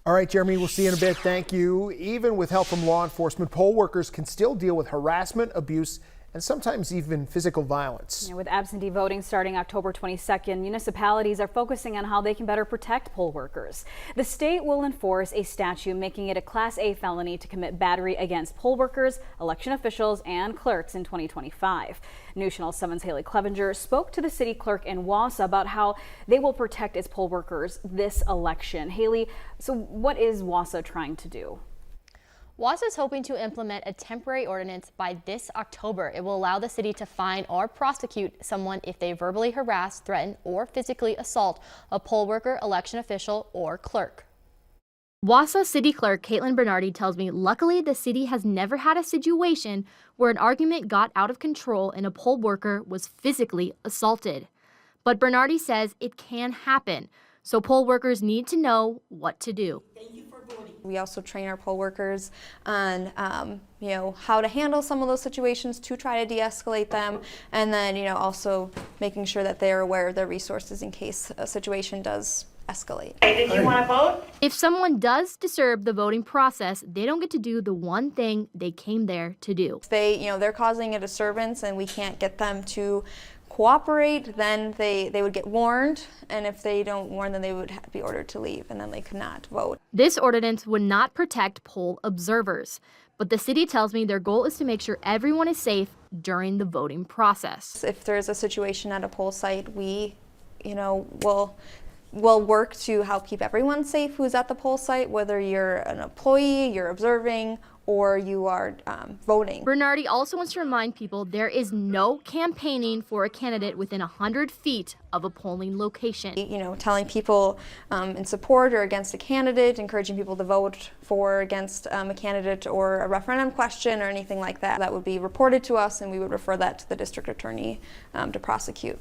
All right, Jeremy, we'll see you in a bit. Thank you. Even with help from law enforcement, poll workers can still deal with harassment, abuse, and sometimes even physical violence. With absentee voting starting October 22nd, municipalities are focusing on how they can better protect poll workers. The state will enforce a statute making it a Class A felony to commit battery against poll workers, election officials, and clerks in 2025. NewsChannel 7's Haley Clevenger spoke to the city clerk in Wausau about how they will protect its poll workers this election. Haley, so what is Wausau trying to do? Wausau is hoping to implement a temporary ordinance by this October. It will allow the city to fine or prosecute someone if they verbally harass, threaten, or physically assault a poll worker, election official, or clerk. Wausau City Clerk Caitlin Bernardi tells me luckily the city has never had a situation where an argument got out of control and a poll worker was physically assaulted. But Bernardi says it can happen, so poll workers need to know what to do. We also train our poll workers on, how to handle some of those situations to try to de-escalate them, and then, also making sure that they're aware of their resources in case a situation does escalate. Hey, did you want to vote? If someone does disturb the voting process, they don't get to do the one thing they came there to do. If they're causing a disturbance and we can't get them to cooperate, then they would get warned, and if they don't warn, then they would be ordered to leave, and then they could not vote. This ordinance would not protect poll observers, but the city tells me their goal is to make sure everyone is safe during the voting process. If there's a situation at a poll site, we, will work to help keep everyone safe who's at the poll site, whether you're an employee, you're observing, or you are voting. Bernardi also wants to remind people there is no campaigning for a candidate within 100 feet of a polling location. Telling people in support or against a candidate, encouraging people to vote for or against a candidate or a referendum question or anything like that. That would be reported to us, and we would refer that to the district attorney to prosecute.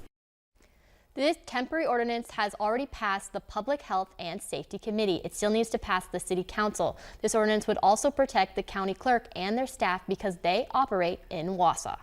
This temporary ordinance has already passed the Public Health and Safety Committee. It still needs to pass the City Council. This ordinance would also protect the county clerk and their staff because they operate in Wausau.